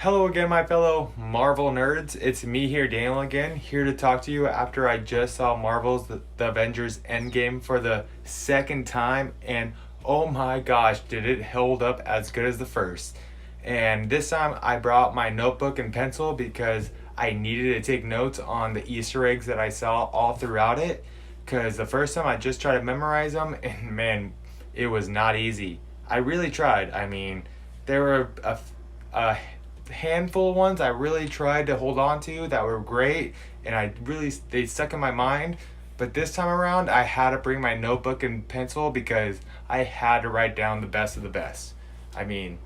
Hello again, my fellow Marvel nerds. It's me here, Daniel, again, here to talk to you after I just saw Marvel's the Avengers Endgame for the second time, and oh my gosh, did it hold up as good as the first. And this time I brought my notebook and pencil because I needed to take notes on the Easter eggs that I saw all throughout it. Because the first time I just tried to memorize them, and man, it was not easy. I really tried. I mean, there were a handful of ones I really tried to hold on to that were great, and they stuck in my mind. But this time around, I had to bring my notebook and pencil because I had to write down the best of the best. I mean,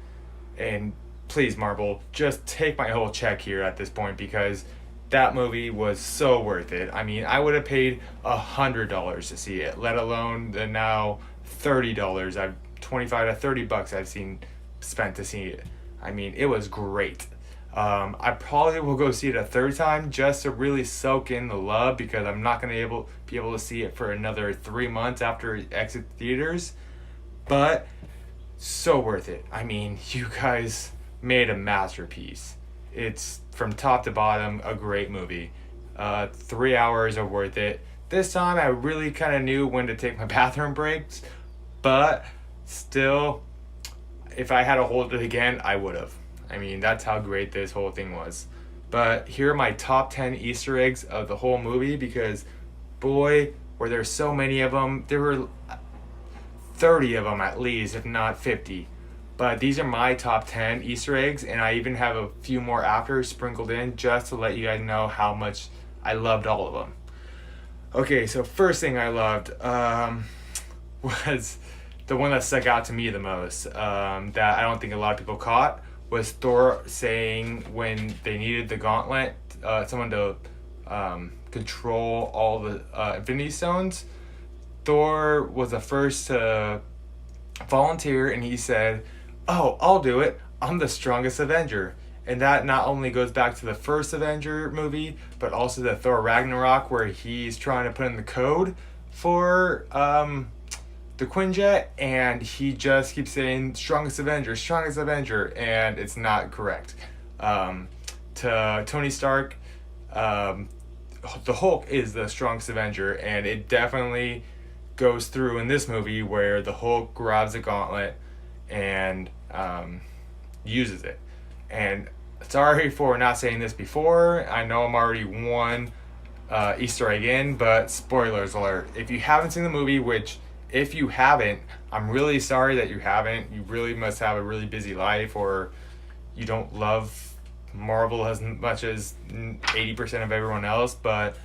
and please, Marvel, just take my whole check here at this point because that movie was so worth it. I mean, I would have paid $100 to see it, let alone the now $30. I've 25 to $30 I've seen spent to see it. I mean, it was great. I probably will go see it a third time just to really soak in the love because I'm not gonna be able to see it for another 3 months after it exits theaters. But so worth it. I mean, you guys made a masterpiece. It's from top to bottom a great movie. 3 hours are worth it. This time I really kind of knew when to take my bathroom breaks, but still, if I had to hold it again, I would have. I mean, that's how great this whole thing was. But here are my top 10 Easter eggs of the whole movie because, boy, were there so many of them. There were 30 of them at least, if not 50. But these are my top 10 Easter eggs, and I even have a few more after sprinkled in just to let you guys know how much I loved all of them. Okay, so first thing I loved was the one that stuck out to me the most, that I don't think a lot of people caught, was Thor saying when they needed the gauntlet, someone to control all the Infinity Stones. Thor was the first to volunteer, and he said, "Oh, I'll do it. I'm the strongest Avenger." And that not only goes back to the first Avenger movie, but also the Thor Ragnarok, where he's trying to put in the code for the Quinjet, and he just keeps saying strongest Avenger, and it's not correct. To Tony Stark, the Hulk is the strongest Avenger, and it definitely goes through in this movie where the Hulk grabs a gauntlet and uses it. And sorry for not saying this before. I know I'm already one Easter egg in, but spoilers alert. If you haven't seen the movie, which if you haven't, I'm really sorry that you haven't. You really must have a really busy life, or you don't love Marvel as much as 80% of everyone else, but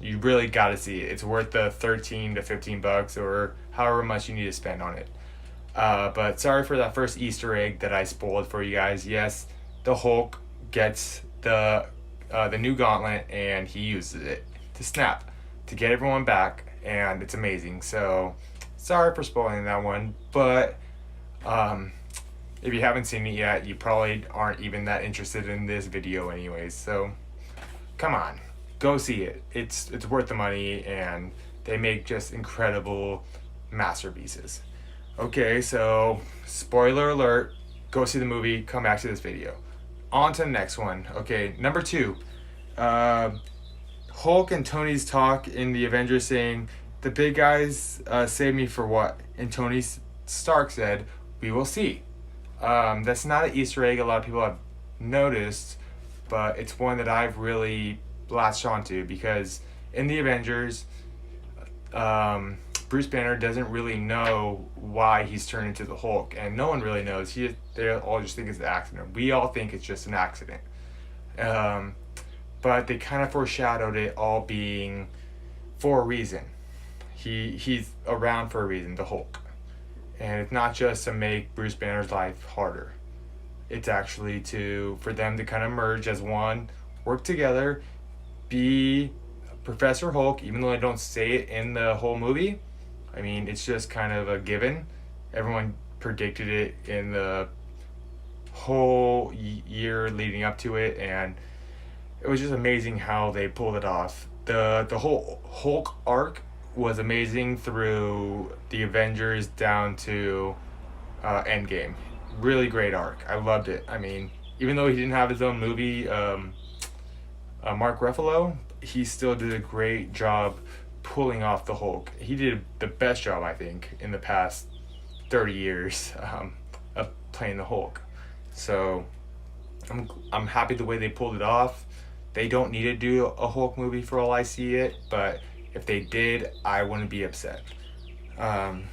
you really got to see it. It's worth the 13 to 15 bucks or however much you need to spend on it. But sorry for that first Easter egg that I spoiled for you guys. Yes, the Hulk gets the new gauntlet and he uses it to snap to get everyone back, and it's amazing. So sorry for spoiling that one, but if you haven't seen it yet, you probably aren't even that interested in this video anyways. So come on, go see it. It's worth the money, and they make just incredible masterpieces. Okay, so spoiler alert, go see the movie, come back to this video. On to the next one. Okay, number 2. Hulk and Tony's talk in the Avengers saying, "The big guys save me for what?" And Tony Stark said, "We will see." That's not an Easter egg a lot of people have noticed, but it's one that I've really latched onto because in the Avengers, Bruce Banner doesn't really know why he's turned into the Hulk, and no one really knows. They all just think it's an accident. We all think it's just an accident. But they kind of foreshadowed it all being for a reason. He's around for a reason, the Hulk. And it's not just to make Bruce Banner's life harder. It's actually for them to kind of merge as one, work together, be Professor Hulk, even though I don't say it in the whole movie. I mean, it's just kind of a given. Everyone predicted it in the whole year leading up to it, and it was just amazing how they pulled it off. The whole Hulk arc was amazing through the Avengers down to Endgame. really great arc. I loved it. I mean, even though he didn't have his own movie, Mark Ruffalo, he still did a great job pulling off the Hulk. He did the best job, I think, in the past 30 years of playing the Hulk. So I'm happy the way they pulled it off. They don't need to do a Hulk movie for all I see it, but if they did, I wouldn't be upset. Um,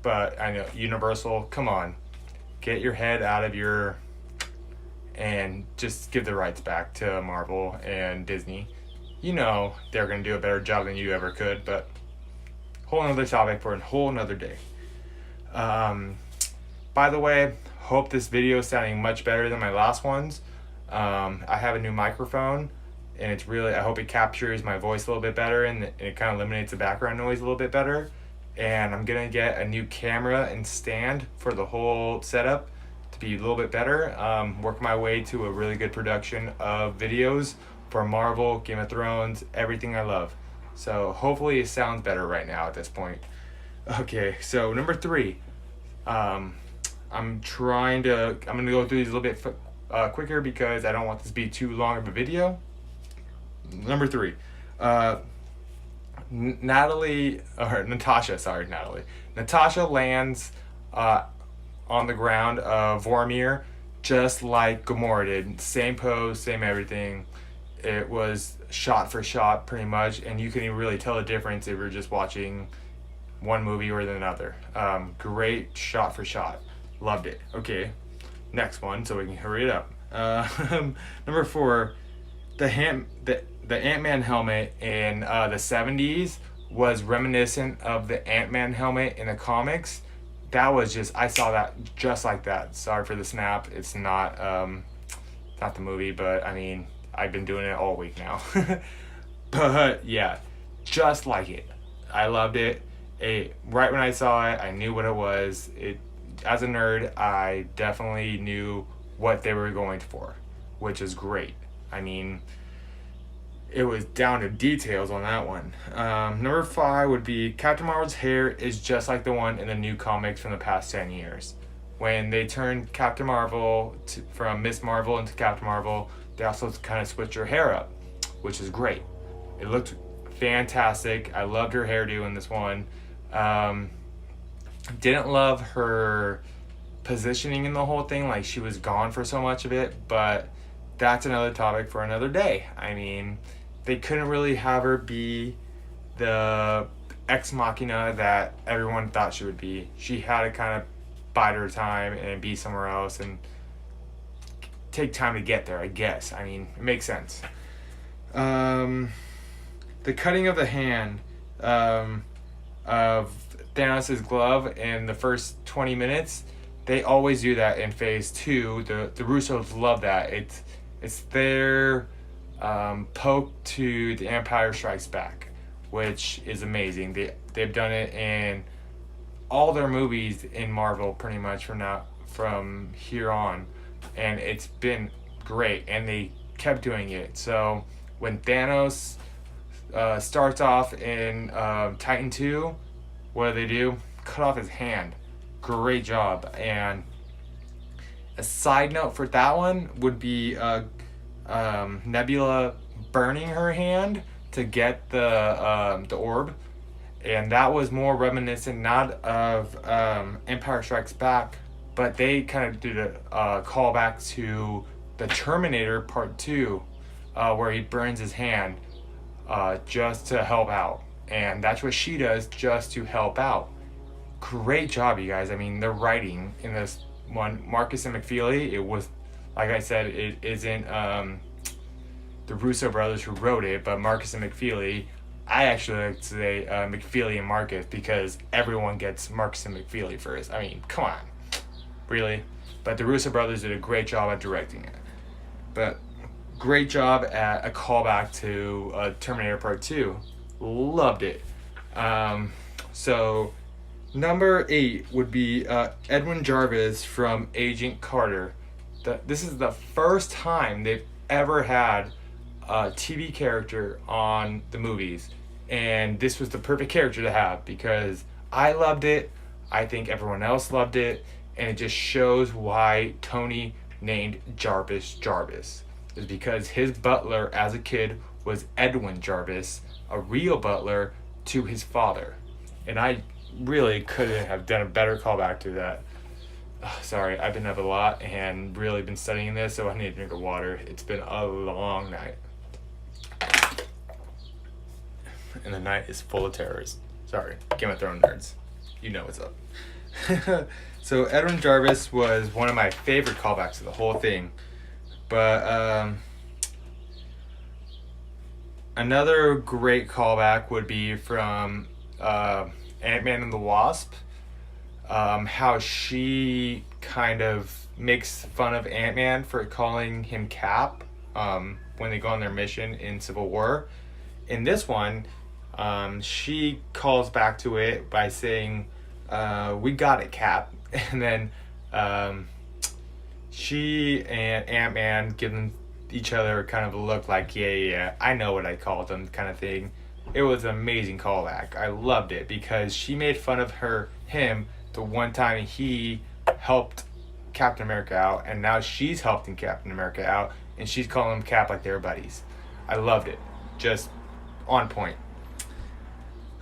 but I know Universal, come on, get your head out of your and just give the rights back to Marvel and Disney. You know they're gonna do a better job than you ever could, but whole another topic for a whole another day. By the way, hope this video is sounding much better than my last ones. I have a new microphone, and it's really, I hope it captures my voice a little bit better, and it kind of eliminates the background noise a little bit better. And I'm gonna get a new camera and stand for the whole setup to be a little bit better. Work my way to a really good production of videos for Marvel, Game of Thrones, everything I love. So hopefully it sounds better right now at this point. Okay, so number 3. I'm gonna go through these a little bit quicker because I don't want this to be too long of a video. Number 3. Natasha lands on the ground of Vormir just like Gamora did. Same pose, same everything. It was shot for shot pretty much, and you couldn't even really tell the difference if you're just watching one movie or another. Great shot for shot. Loved it. Okay, next one so we can hurry it up. Number 4, the Ant-Man helmet in the 70s was reminiscent of the Ant-Man helmet in the comics. That was just, I saw that just like that. Sorry for the snap. It's not the movie, but I mean, I've been doing it all week now. But yeah, just like it. I loved it. Right when I saw it, I knew what it was. As a nerd, I definitely knew what they were going for, which is great. I mean, it was down to details on that one. Number 5 would be Captain Marvel's hair is just like the one in the new comics from the past 10 years. When they turned Captain Marvel from Miss Marvel into Captain Marvel, they also kind of switched her hair up, which is great. It looked fantastic. I loved her hairdo in this one. Didn't love her positioning in the whole thing, like she was gone for so much of it, but that's another topic for another day. I mean, they couldn't really have her be the ex machina that everyone thought she would be. She had to kind of bide her time and be somewhere else and take time to get there, I guess. I mean, it makes sense. The cutting of the hand of Thanos' glove in the first 20 minutes, they always do that in phase 2. The Russos love that. It's their poke to the Empire Strikes Back, which is amazing. They've done it in all their movies in Marvel pretty much from here on, and it's been great, and they kept doing it. So when Thanos starts off in Titan 2, what do? Cut off his hand. Great job. And a side note for that one would be Nebula burning her hand to get the orb, and that was more reminiscent not of Empire Strikes Back, but they kind of did a callback to the Terminator Part 2, where he burns his hand just to help out, and that's what she does just to help out. Great job, you guys. I mean, the writing in this one, Marcus and McFeely, it was, like I said, it isn't the Russo brothers who wrote it, but Marcus and McFeely. I actually like to say McFeely and Marcus because everyone gets Marcus and McFeely first. I mean, come on. Really? But the Russo brothers did a great job at directing it. But great job at a callback to Terminator Part 2. Loved it. So number 8 would be Edwin Jarvis from Agent Carter. This is the first time they've ever had a TV character on the movies, and this was the perfect character to have because I loved it. I think everyone else loved it. and it just shows why Tony named Jarvis Jarvis. Is because his butler as a kid was Edwin Jarvis, a real butler to his father. And I really couldn't have done a better callback to that. Sorry, I've been up a lot and really been studying this, so I need a drink of water. It's been a long night. And the night is full of terrors. Sorry, Game of Thrones nerds. You know what's up. So Edwin Jarvis was one of my favorite callbacks of the whole thing. But another great callback would be from Ant-Man and the Wasp. How she kind of makes fun of Ant-Man for calling him Cap when they go on their mission in Civil War. In this one, she calls back to it by saying, we got it, Cap. And then she and Ant-Man give each other kind of a look like, yeah, I know what I called them kind of thing. It was an amazing callback. I loved it because she made fun of him the one time he helped Captain America out, and now she's helping Captain America out, and she's calling him Cap like they're buddies. I loved it. Just on point.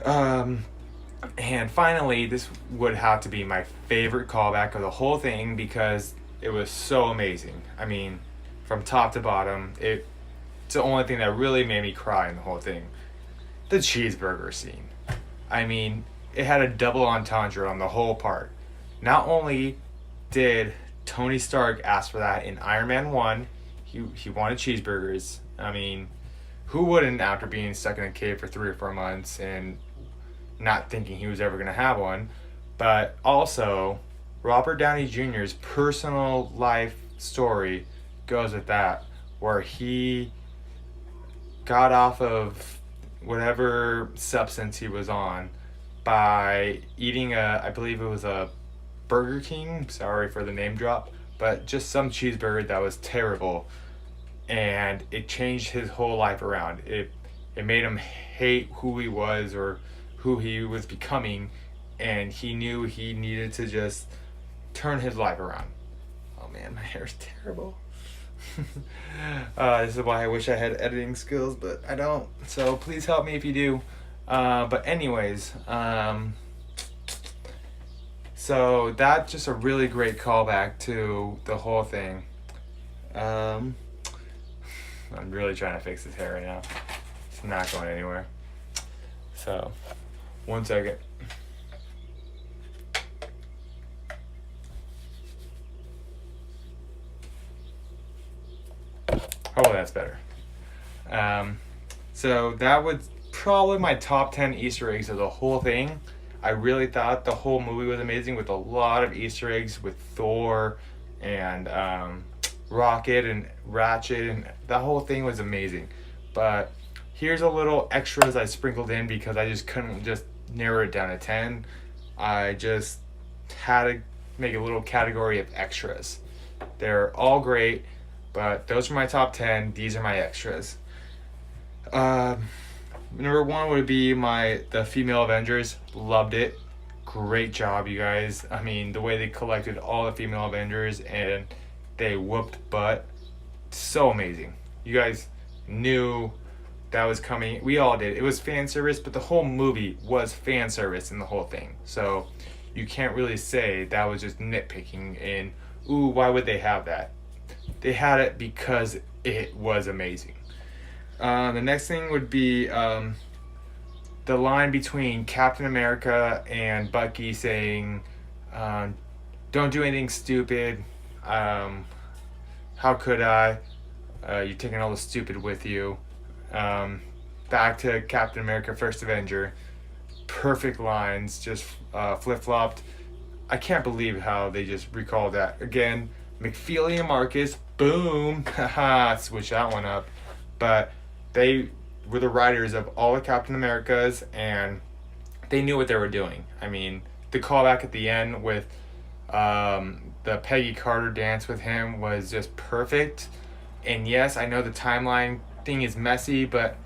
And finally, this would have to be my favorite callback of the whole thing because it was so amazing. I mean, from top to bottom, it's the only thing that really made me cry in the whole thing. The cheeseburger scene. I mean, it had a double entendre on the whole part. Not only did Tony Stark ask for that in Iron Man 1, he wanted cheeseburgers. I mean, who wouldn't after being stuck in a cave for 3 or 4 months and not thinking he was ever going to have one? But also, Robert Downey Jr.'s personal life story goes with that, where he got off of whatever substance he was on by eating I believe it was a Burger King, sorry for the name drop, but just some cheeseburger that was terrible, and it changed his whole life around. It made him hate who he was or who he was becoming, and he knew he needed to just turn his life around. Oh man, my hair is terrible. This is why I wish I had editing skills, but I don't. So please help me if you do. But anyways, so that's just a really great callback to the whole thing. I'm really trying to fix this hair right now. It's not going anywhere. So, 1 second. Oh, that's better. So that was probably my top 10 Easter eggs of the whole thing. I really thought the whole movie was amazing with a lot of Easter eggs with Thor and Rocket and Ratchet, and the whole thing was amazing. But here's a little extras I sprinkled in because I just couldn't just narrow it down to 10. I just had to make a little category of extras. They're all great, but those are my top 10. These are my extras. Number 1 would be the female Avengers. Loved it. Great job, you guys. I mean, the way they collected all the female Avengers and they whooped butt. So amazing. You guys knew that was coming. We all did. It was fan service, but the whole movie was fan service in the whole thing. So you can't really say that was just nitpicking and, ooh, why would they have that? They had it because it was amazing. The next thing would be the line between Captain America and Bucky saying, don't do anything stupid. How could I? You're taking all the stupid with you. Back to Captain America, First Avenger. Perfect lines, just flip-flopped. I can't believe how they just recalled that. Again, McFeely and Marcus, boom, haha, switch that one up. But they were the writers of all the Captain Americas, and they knew what they were doing. I mean, the callback at the end with the Peggy Carter dance with him was just perfect. And yes, I know the timeline thing is messy, but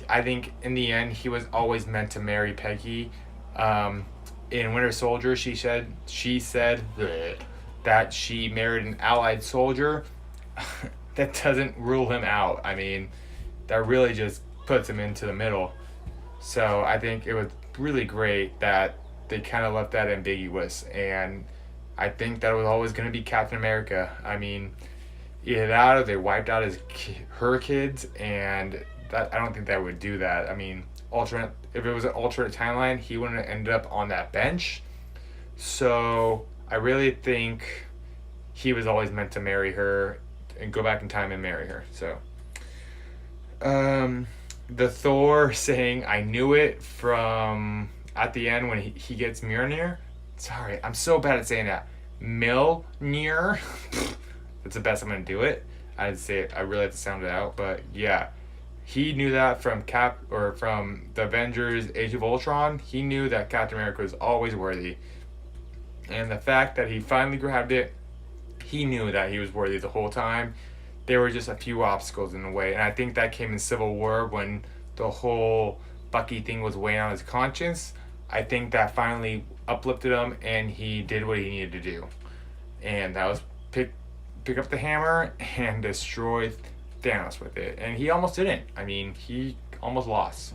I think in the end he was always meant to marry Peggy. In Winter Soldier, she said, bleh, that she married an Allied soldier, that doesn't rule him out. I mean, that really just puts him into the middle. So I think it was really great that they kind of left that ambiguous. And I think that was always going to be Captain America. I mean, either that or they wiped out her kids, and that I don't think that would do that. I mean, alternate if it was an alternate timeline, he wouldn't have ended up on that bench. So I really think he was always meant to marry her and go back in time and marry her. So the Thor saying "I knew it" from at the end when he gets Mjolnir. Sorry, I'm so bad at saying that. Mjolnir. That's the best I'm gonna do it. I'd say it, I really have to sound it out, but yeah, he knew that from from the Avengers: Age of Ultron. He knew that Captain America was always worthy, and the fact that he finally grabbed it, he knew that he was worthy the whole time. There were just a few obstacles in the way, and I think that came in Civil War when the whole Bucky thing was weighing on his conscience. I think that finally uplifted him, and he did what he needed to do, and that was pick up the hammer and destroy Thanos with it. And he almost didn't. I mean, he almost lost.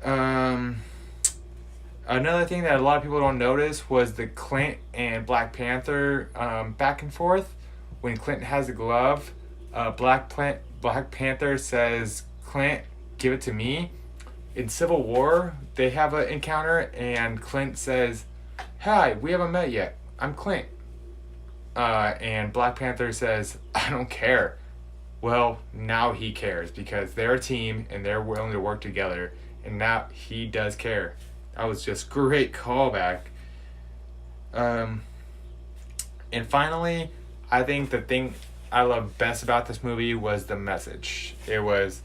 Another thing that a lot of people don't notice was the Clint and Black Panther back and forth. When Clint has the glove, Black Panther says, "Clint, give it to me." In Civil War, they have an encounter, and Clint says, "Hi, we haven't met yet. I'm Clint." And Black Panther says, "I don't care." Well, now he cares because they're a team and they're willing to work together, and now he does care. That was just great callback. And finally, I think the thing I love best about this movie was the message. It was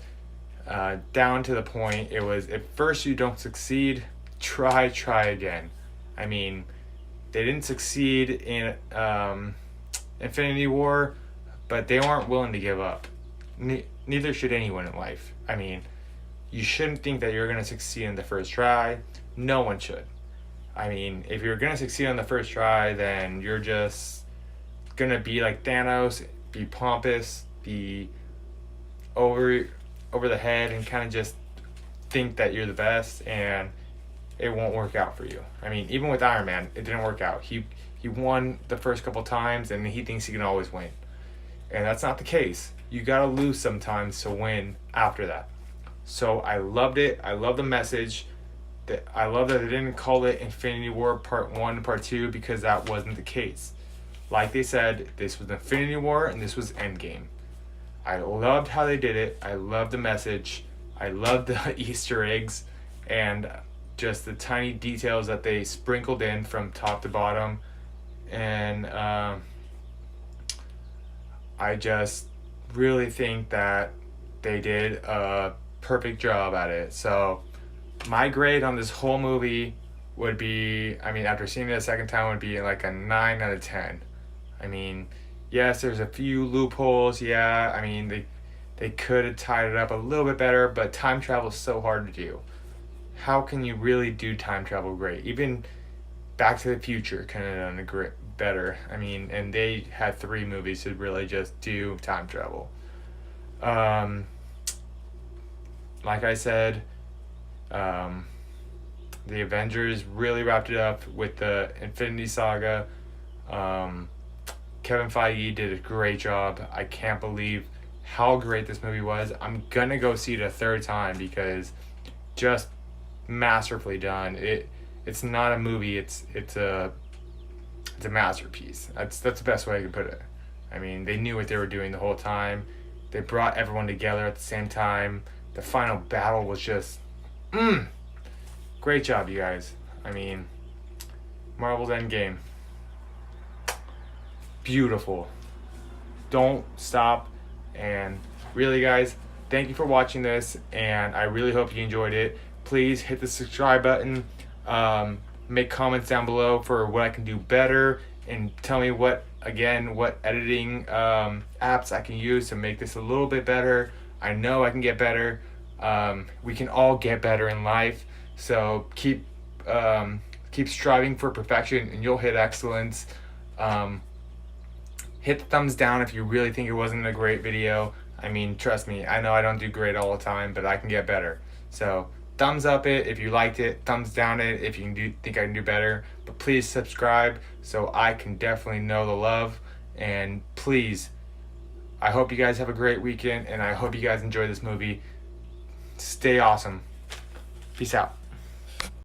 down to the point. It was, if first you don't succeed, try again. I mean, they didn't succeed in Infinity War, but they weren't willing to give up. Neither should anyone in life. I mean, you shouldn't think that you're going to succeed in the first try. No one should. I mean, if you're going to succeed on the first try, then you're just going to be like Thanos, be pompous, be over the head, and kind of just think that you're the best, and it won't work out for you. I mean, even with Iron Man, it didn't work out. He won the first couple times, and he thinks he can always win. And that's not the case. You gotta lose sometimes to win after that. So I loved it. I love the message. I love that they didn't call it Infinity War Part 1, Part 2, because that wasn't the case. Like they said, this was Infinity War and this was Endgame. I loved how they did it. I loved the message. I loved the Easter eggs and just the tiny details that they sprinkled in from top to bottom. And I just really think that they did a perfect job at it. So my grade on this whole movie would be, I mean, after seeing it a second time, would be like a 9 out of 10. I mean, yes, there's a few loopholes. Yeah, I mean, they could have tied it up a little bit better, but time travel is so hard to do. How can you really do time travel great? Even Back to the Future could have done it better. I mean, and they had 3 movies to really just do time travel. Like I said, the Avengers really wrapped it up with the Infinity Saga. Kevin Feige did a great job. I can't believe how great this movie was. I'm gonna go see it a third time because just masterfully done. It's not a movie. It's a masterpiece. That's the best way I could put it. I mean, they knew what they were doing the whole time. They brought everyone together at the same time. The final battle was just, great job, you guys. I mean, Marvel's Endgame, beautiful. Don't stop. And really, guys, thank you for watching this, and I really hope you enjoyed it. Please hit the subscribe button. Make comments down below for what I can do better, and tell me what editing apps I can use to make this a little bit better. I know I can get better. We can all get better in life, so keep striving for perfection and you'll hit excellence. Hit the thumbs down if you really think it wasn't a great video. I mean, trust me, I know I don't do great all the time, but I can get better. So thumbs up it if you liked it, thumbs down it if you think I can do better. But please subscribe so I can definitely know the love. And please, I hope you guys have a great weekend, and I hope you guys enjoy this movie. Stay awesome. Peace out.